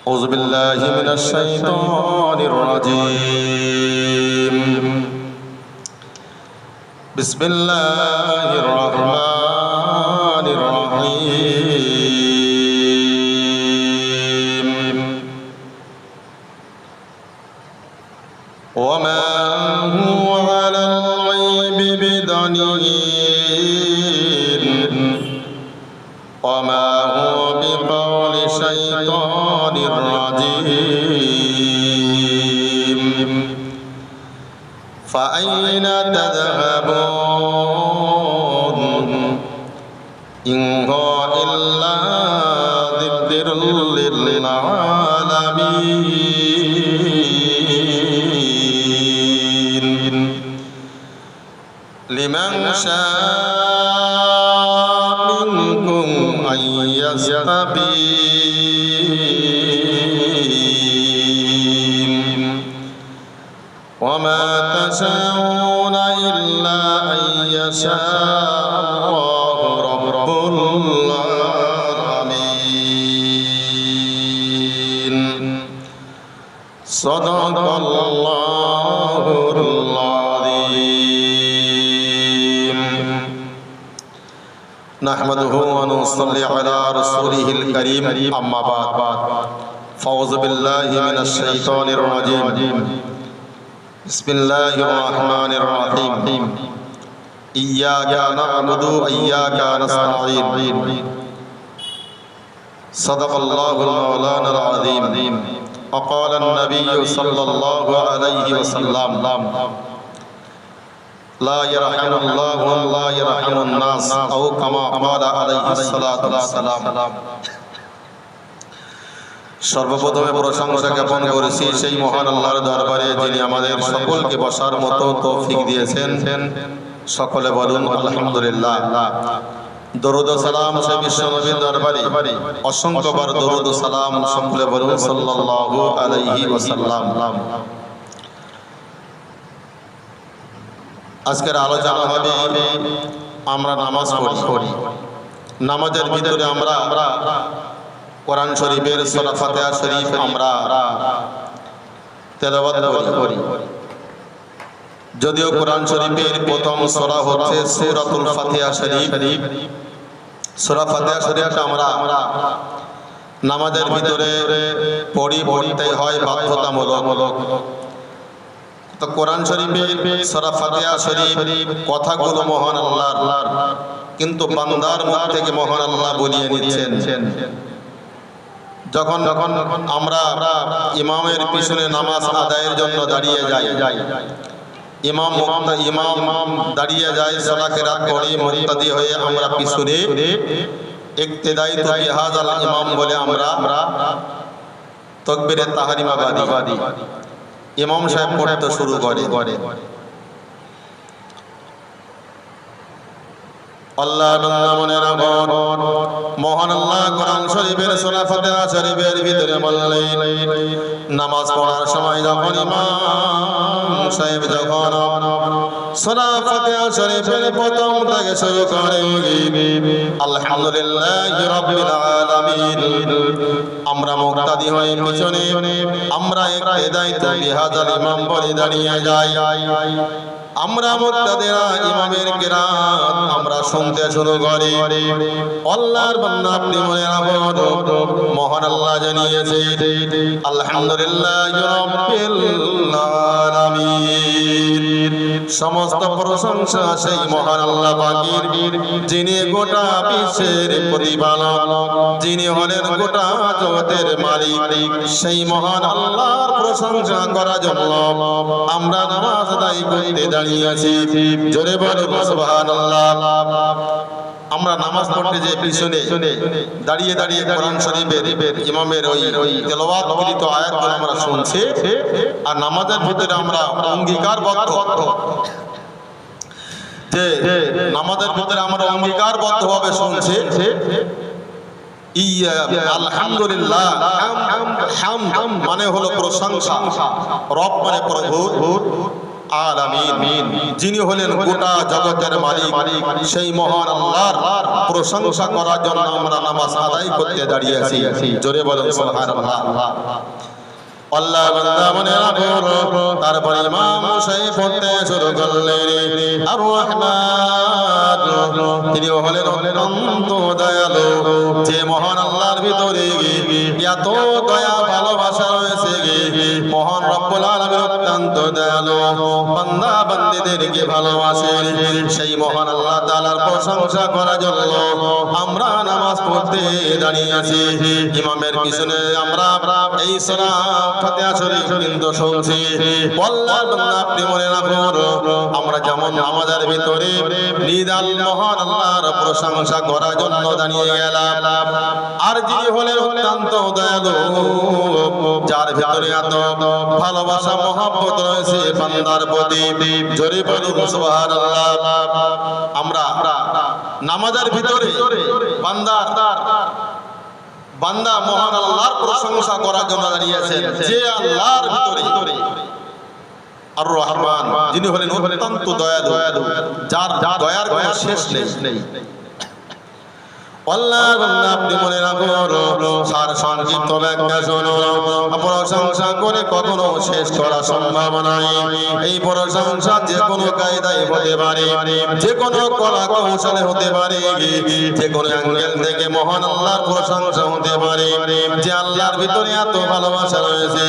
أعوذ بالله من الشيطان الرجيم بسم الله الرحمن الرحيم وما هو على الغيب بدليل وما هو بقول شيطان رجيم فأين تذهبون إن هو إلا ذكر للعالمين لمن شاء منكم أن يستقيم وما تشاءون إلا أن يشاء الله رب العالمين صدق الله العظيم نحمده ونصلي على رسوله الكريم أما بعد فأعوذ بالله من الشيطان الرجيم بسم الله الرحمن الرحيم إياك نعبد وإياك نستعين صدق الله المولانا العظيم وقال النبي صلى الله عليه وسلم لا يرحم الله ولا يرحم الناس أو كما قال عليه الصلاة والسلام সর্বপ্রথমে প্রশংসা জ্ঞাপন করেছি সেই মহান আল্লাহর দরবারে যিনি আমাদের সকলকে বসার মতো তৌফিক দিয়েছেন। সকলে বলুন আলহামদুলিল্লাহ। দরুদ ও সালাম সেই বিশ্বনবীর দরবারে অসংখ্যবার দরুদ ও সালাম সকলে বলুন সাল্লাল্লাহু আলাইহি ওয়াসাল্লাম। আজকের আলোচনা হবে আমরা নামাজ পড়ি। নামাজের ভিতরে আমরা কোরআন শরীফের সূরা ফাতিহা শরীফ আমরা তেলাওয়াত করি। যদিও কোরআন শরীফের প্রথম সূরা হচ্ছে সূরাতুল ফাতিহা শরীফ। সূরা ফাতিহা শরীফটা আমরা নামাজের ভিতরে পড়তে হয় বাধ্যতামূলক। তো কোরআন শরীফের সূরা ফাতিহা শরীফ কথাগুলো মহান আল্লাহর, কিন্তু বান্দার মুখ থেকে মহান আল্লাহ বলিয়ে নিচ্ছেন। যখন আমরা ইমামের পিছনে নামাজ আদায়ের জন্য দাঁড়িয়ে যাই, ইমাম দাঁড়িয়ে যায়, সালাত কেরাত পড়ি, মুক্তাদি হয়ে আমরা পিছনে ইক্তেদাই তো বিহাযাল ইমাম বলে আমরা তাকবীরে তাহরিমা বাদি ইমাম সাহেব পড়তে শুরু করে। আল্লাহর নামে রাখুন। মহান আল্লাহ কোরআন শরীফের সূরা ফাতিহা শরীফের ভিতরে বললেন, নামাজ পড়ার সময় যখন ইমাম সাহেব যখন সূরা ফাতিহা শরীফের প্রথম থেকে শুরু করে আলহামদুলিল্লাহি রাব্বিল আলামিন, আমরা মুক্তাদি হয়ে পিছনে আমরা ইক্তেদাই তো বিহাযাল ইমাম বলে দাঁড়িয়ে যাই। আমরা মুক্তাদিরা ইমামের কিরাত আমরা শুনতে শুরু করি। আল্লাহর বান্দা আপনি মনে রাখুন, মহান আল্লাহ জানিয়েছে আলহামদুলিল্লাহি রাব্বিল আলামিন, সমস্ত প্রশংসা সেই মহান আল্লাহ পাকের, যিনি গোটা বিশ্বের প্রতিপালক, যিনি হলেন গোটা জগতের মালিক। সেই মহান আল্লাহর প্রশংসা করার জন্য আমরা নামাজ আদায় করতে দাঁড়িয়ে আছি। জোরে বলুন সুবহানাল্লাহ। আমরা নামাজ পড়তে যে পিছনে দাঁড়িয়ে দাঁড়িয়ে কোরআন শরীফের ইমামের ওই তেলাওয়াতকৃত আয়াতগুলো আমরা শুনছি, আর নামাজের ভিতরে আমরা অঙ্গীকারবদ্ধ যে নামাজের ভিতরে আমরা অঙ্গীকারবদ্ধভাবে শুনছি আলহামদুলিল্লাহ। হাম মানে হলো প্রশংসা, রব মানে প্রভু, আলামিন, যিনি হলেন গোটা জগতের মালিক, সেই মহান আল্লাহর প্রশংসা করার জন্য আমরা নামাজ আদায় করতে দাঁড়িয়ে আছি। জোরে বলুন সুবহানাল্লাহ। আল্লাহ বান্দা মনে রাখো, তারপর ইমাম সাহেব পড়তে শুরু করলেন আর রহমান, তিনি হলেন অত্যন্ত দয়ালু। যে মহান আল্লাহর ভিতরে এত দয়া ভালোবাসা রয়েছে, মহান রব্বুল আলামিন অত্যন্ত দয়ালু, বান্দা বান্দীদেরকে ভালোবাসেন। সেই মহান আল্লাহ তাআলার প্রশংসা করার জন্য আমরা নামাজ পড়তে দাঁড়িয়ে আছি। ইমামের পিছনে আমরা এই সূরা ফাতিহা শরীফ কিন্তু শুনছি। আল্লাহর বান্দা আপনি মনে রাখুন, আমরা যেমন আমাদের ভিতরে নিদান মহান আল্লাহর প্রশংসা করার জন্য দাঁড়িয়ে গেলাম, আর যিনি হলেন অত্যন্ত দয়ালু, যার ভিতরে এত ভালোবাসা মহব্বত রয়েছে বান্দার প্রতি, জোরে বলুন সুবহানাল্লাহ। আমরা নামাজের ভিতরে বান্দা মহান আল্লাহর প্রশংসা করার জন্য দাঁড়িয়েছেন, যে আল্লাহর ভিতরে আর রহমান, যিনি হলেন অত্যন্ত দয়ালু, যার দয়ার কোনো শেষ নেই। আল্লাহর বান্দা আপনি মনে রাখুন, সার সংক্ষিপ্ত ব্যাখ্যা শুনুন। প্রশংসা করে কখনো শেষ করা সম্ভব নয়। এই প্রশংসা যে কোনো কায়দায় হতে পারে, যে কোনো কলা কৌশলে হতে পারে, যে কোনো অ্যাঙ্গেল থেকে মহান আল্লাহর প্রশংসা হতে পারে। যে আল্লাহর ভিতরে এত ভালোবাসা রয়েছে,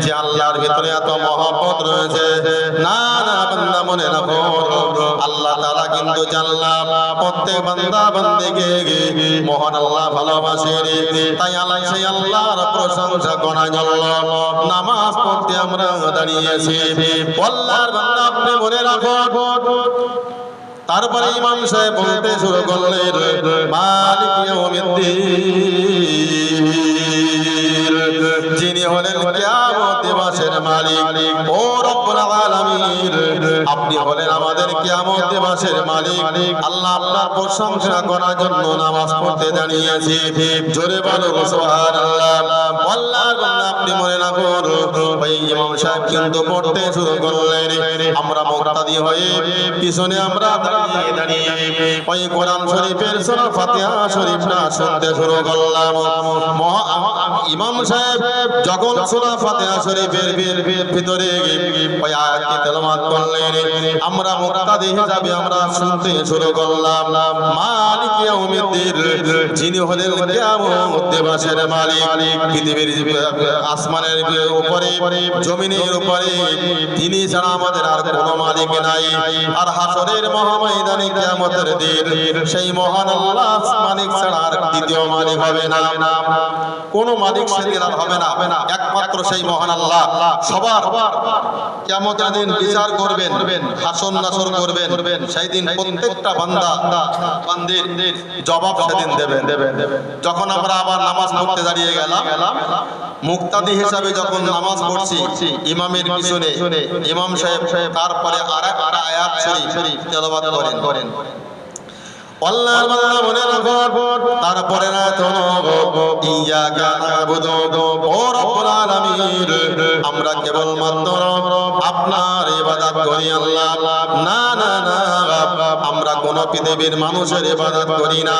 যে আল্লাহর ভিতরে এত মহব্বত রয়েছে, না বান্দা মনে রাখো, আল্লাহ তাআলা কিন্তু জানলাম প্রত্যেক বান্দা বান্দিকে মহান আল্লাহ ভালোবাসেন। তাই আল্লাহ সেই আল্লাহর প্রশংসা করার জন্য নামাজ পড়তে আমরা দাঁড়িয়েছি। আল্লাহর বান্দা আপনি মনে রাখুন, তারপরে ইমাম সাহেব বলতে শুরু করলেন মালিক ইয়াউমিদ্দিন, যিনি হলেন কিয়ামত দিবসের মালিক। ও রব্বুল আলামিন, আপনি হলেন আমাদের কিয়ামত দিবসের মালিক। আল্লাহ আপনার প্রশংসা করার জন্য নামাজ পড়তে দাঁড়িয়েছি। জোরে বলুন সুবহানাল্লাহ। আল্লাহর বান্দা আপনি মনে রাখুন, ওই ইমাম সাহেব কিন্তু পড়তে শুরু করলেন, আমরা মুক্তাদি হয়ে পিছনে আমরা দাঁড়িয়ে ওই কোরআন শরীফের সূরা ফাতিহা শরীফটা শুনতে শুরু করলাম। ইমাম সাহেব যখন সূরা ফাতিহা শরীফের ভিতরে ওই আয়াতটি তেলাওয়াত করলেন, আমরা মুক্তাদি হিসাবে আমরা শুনতে শুরু করলাম। মালিক ইয়াউমিদ্দিন, যিনি হলেন কিয়ামত দিবসের মালিক। পৃথিবীর আসমানের উপরে জমিনের উপরে তিনি ছাড়া আমাদের আর কোনো মালিক নাই। আর হাসরের মহাময়দানে কিয়ামতের দিন সেই মহান আল্লাহ মালিক ছাড়া আর দ্বিতীয় মালিক হবে না, কোনো মালিক সেদিন আর হবে না, একমাত্র সেই মহান আল্লাহ সবার কিয়ামতের দিন বিচার করবেন, হাসর নাসর করবেন। সেই দিন প্রত্যেকটা বান্দা বান্দির জবাব সেদিন দেবেন। যখন আমরা আবার নামাজ পড়তে দাঁড়িয়ে গেলাম, মুক্তাদি হিসাবে যখন নামাজ পড়ছি ইমামের পিছনে, ইমাম সাহেব তারপরে আরেকটা আয়াত শরীফ তেলাওয়াত করেন। আল্লাহর বান্দা মনে রাখুন, তারপরে না শোনো, ইয়াকা নাবুদু, ও রব্বুল আলামিন, আমরা কেবলমাত্র আপনার ইবাদত করি আল্লাহ। না, আমরা কোন পৃথিবীর মানুষের ইবাদত করি না,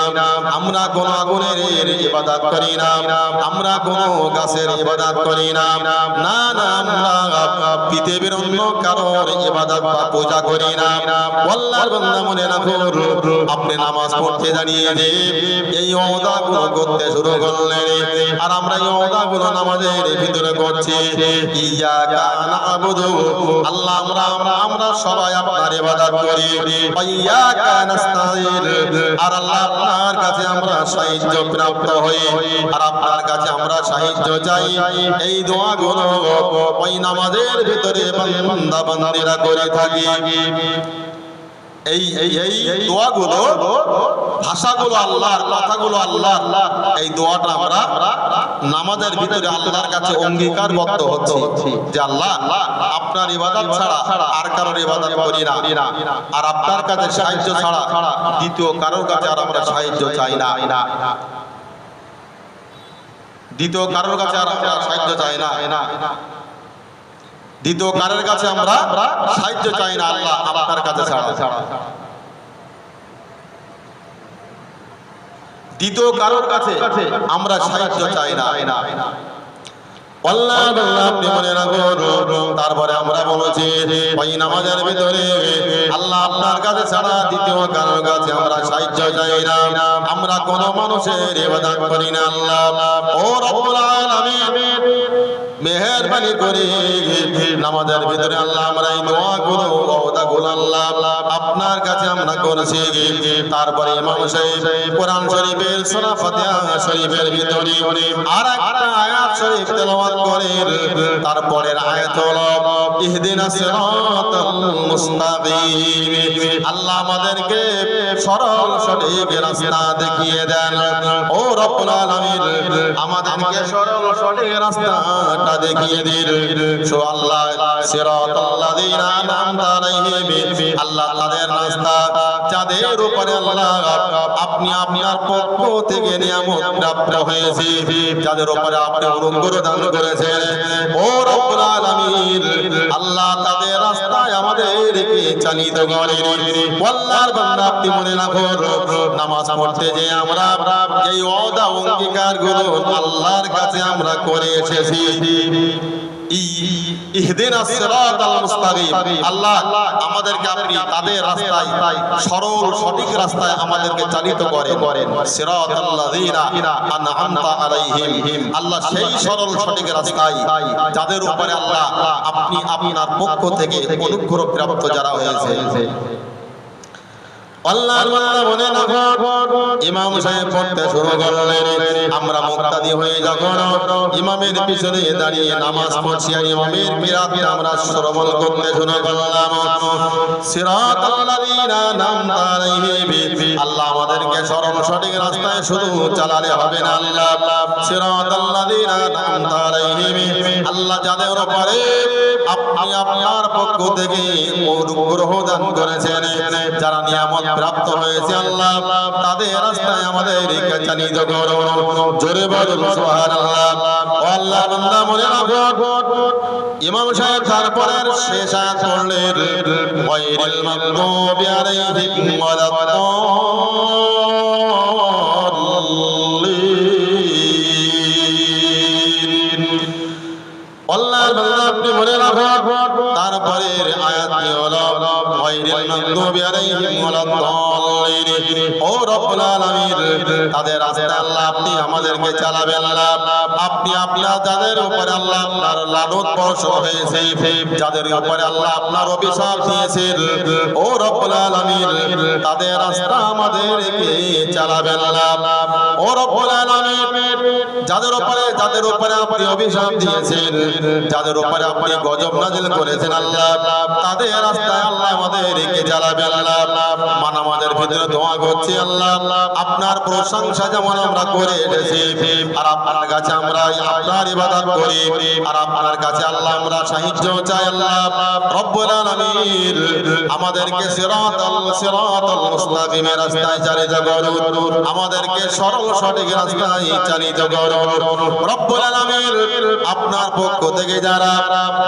আমরা কোন আগুনের ইবাদত করি না, আমরা কোন গাছের ইবাদত করি না, আমরা পৃথিবীর অন্য কারোর ইবাদত বা পূজা করি না। আল্লাহর বান্দা মনে রাখুন, আপনি নামাজ পড়তে দাঁড়িয়ে এই ওয়াদাগুলো করতে শুরু করলেন, আর আমরা এই ওয়াদাগুলো নামাজের ভিতরে করছি। ইয়াকা নাবুদু, আল্লাহ আমরা সবাই আপনার ইবাদত করি। ইয়াকা নাস্তাঈন, আর আল্লাহ আপনার কাছে আমরা সাহায্য প্রাপ্ত হই, আর আপনার কাছে আমরা সাহায্য চাই। এই দোয়াগুলো ওই নামাজের ভিতরে বান্দা বান্দিরা করে থাকি। এই দোয়াগুলো, ভাষাগুলো আল্লাহর, কথাগুলো আল্লাহর। এই দোয়াটা আমরা নামাজের ভিতরে আল্লাহর কাছে অঙ্গীকারবদ্ধ হচ্ছি যে আল্লাহ, আপনার ইবাদত ছাড়া আর কারোর ইবাদত করি না, আর আপনার কাছে সাহায্য ছাড়া দ্বিতীয় কারোর কাছে আর আমরা সাহায্য চাই না, দ্বিতীয় কারোর কাছে আর আমরা সাহায্য চাই না। দ্বিতীয় কারোর কাছে আমরা সাহায্য চাই না, আল্লাহ আপনার কাছে ছাড়া। দ্বিতীয় কারোর কাছে আমরা সাহায্য চাই না। আল্লাহ আপনি মনে রাখুন। তারপরে আমরা বলেছি ওই নামাজের ভিতরে আল্লাহ আপনার কাছে ছাড়া দ্বিতীয় কারোর কাছে আমরা সাহায্য চাই না। আমরা কোন মানুষের ইবাদত করি না। আল্লাহ ও রব্বুল আলামিন মেহেরবানি করে নামাজের ভিতরে আল্লাহ আমরা এই দোয়াগুলো ওয়াদাগুলো আল্লাহ আপনার কাছে আমরা করেছি। তারপরে ইমাম সাহেব কোরআন শরীফের সূরা ফাতিহা শরীফের ভিতরে আরেকটা আয়াত শরীফ তেলাওয়াত করেন। তারপরের আয়াত হলো ইহদিনাস সিরাতাল মুস্তাকিম। আল্লাহ আমাদেরকে সরল সঠিক রাস্তা দেখিয়ে দেন। ও রব্বুল আলামিন আমাদেরকে সরল সঠিক রাস্তাটা দেখিয়ে দিন। সো আল্লাহ সিরাতাল্লাযিনা আনআমতা আলাইহিম, আল্লাহ তাদের রাস্তা যাদের উপরে আল্লাহ আপনি আপনার পক্ষ থেকে নিয়ামত প্রাপ্ত হয়েছে, যাদের উপরে আপনি অনুগ্রহ দান করেছেন। ও রব্বুল আলামিন আল্লাহ তাদের রাস্তায় আমাদেরকে চালিত করেন। আল্লাহর বান্দা আপনি মনে রাখুন নামাজ পড়তে যে আমরা এই ওয়াদা অঙ্গীকারগুলো আল্লাহর কাছে আমরা করে এসেছি। ইহদিনাস সিরাতাল মুস্তাকিম, আল্লাহ আমাদেরকে আপনি তাদের রাস্তায় সরল সঠিক রাস্তায় আমাদেরকে চালিত করেন। সিরাতাল্লাযিনা আনআমতা আলাইহিম, আল্লাহ সেই সরল সঠিক রাস্তায় যাদের উপরে আল্লাহ আপনি আপনার পক্ষ থেকে অনুগ্রহ প্রাপ্ত যারা হয়েছে। আল্লাহর বান্দা মনে রাখুন ইমাম সাহেব পড়তে শুরু করলেন। আমরা মুক্তাদি হয়ে যখন ইমামের পিছনে দাঁড়িয়ে নামাজ পড়ছি আর ইমামের কিরাতটা আমরা শ্রবণ করতে শুরু করলাম। সিরাতাল্লাযিনা আনআমতা আলাইহিম, আল্লাহ আমাদেরকে সরল সঠিক রাস্তায় শুধু চালালে হবে না। আল্লাহ সিরাতাল্লাযিনা আনআমতা আলাইহিম, আল্লাহ যাদের উপরে আপনি আপনার পক্ষ থেকে অনুগ্রহ দান করেছেন, যারা নিয়ামত প্রাপ্ত হয়েছে আল্লাহ তাদের রাস্তায় আমাদেরকে চালিত করুন। জোরে বলুন সুবহানাল্লাহ। ও আল্লাহ বান্দা মনে রাখুন ইমাম সাহেব তারপরের শেষ আয়াত পড়লেন গায়রিল মাগদুবি আলাইহিম ওয়ালাদ-দাল্লিন। আল্লাহর বান্দা আপনি মনে রাখুন তারপরের আয়াতটি হলো গায়রিল মাগদুবি আলাইহিম ওয়ালাদ-দাল্লিন। ও রব্বুল আলামিন তাদের রাস্তায় আল্লাহ আপনি আমাদেরকে চালাবেন। আল্লাহ আপনি আপনার যাদের উপরে আল্লাহ আপনার লানত বর্ষণ হয়েছে, যাদের উপরে আল্লাহ আপনার অভিশাপ দিয়েছেন, ও রব্বুল আলামিন তাদের রাস্তা আমাদেরকে চালাবেন। আল্লাহ ও রব্বুল আলামিন যাদের উপরে আপনি অভিশাপ দিয়েছেন, যাদের উপরে আপনি গজব নাযিল করেছেন, আল্লাহ তাদের রাস্তায় আল্লাহ আমাদেরকে চালাবেন। আল্লাহ আমাদের ভিতরে দোয়া করছি আল্লাহ আপনার প্রশংসা যেমন আমরা করে এসেছি আর আপনার কাছে আমরা আপনার ইবাদত করি আর আপনার কাছে আল্লাহ আমরা সাহায্য চাই। আল্লাহ রব্বুল আলামিন আমাদেরকে সিরাতাল মুস্তাকিমের রাস্তায় চালিত করুন, আমাদেরকে সরল সঠিক রাস্তায় চালিত করুন। রব্বুল আলামিন আপনার পক্ষ থেকে যারা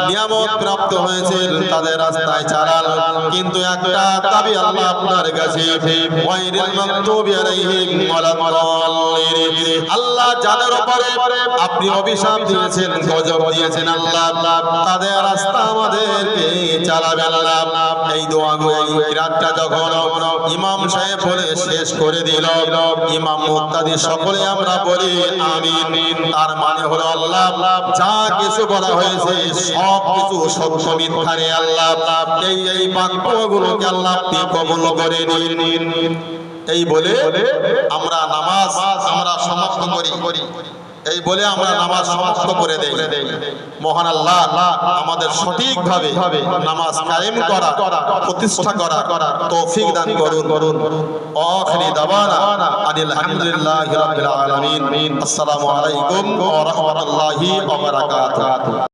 নিয়ামত প্রাপ্ত হয়েছে তাদের রাস্তায় চালান, কিন্তু একটা দাবি আল্লাহ আপনার কাছে গায়রিল মাগদুবি আলাইহিম ওয়ালাদ-দাল্লিন। আল্লাহ যাদের উপরে আপনি অভিশাপ দিয়েছেন গজব দিয়েছেন আল্লাহ তাদের রাস্তা আমাদেরকে চালাবেন। আল্লাহ এই দোয়াগুলো এই কিরাতটা যখন ইমাম সাহেব বলে শেষ করে দিল, ইমাম মুক্তাদি সকলে আমরা বলি আমিন। তার মানে হলো আল্লাহ যা কিছু বলা হয়েছে সব কিছু সত্য মিথ্যা রে আল্লাহ এই বাক্যগুলোকে আল্লাহ আপনি কবুল করে নিন। এই বলে আমরা নামাজ আমরা সমাপ্ত করি, এই বলে আমরা নামাজ সমাপ্ত করে দেই। মহান আল্লাহ আমাদের সঠিকভাবে নামাজ কায়েম করা প্রতিষ্ঠা করা তৌফিক দান করুন। আখিরি দাওয়ানা আনিল হামদুলিল্লাহি রাব্বিল আলামিন। আসসালামু আলাইকুম ওয়া রাহমাতুল্লাহি ওয়া বারাকাতুহু।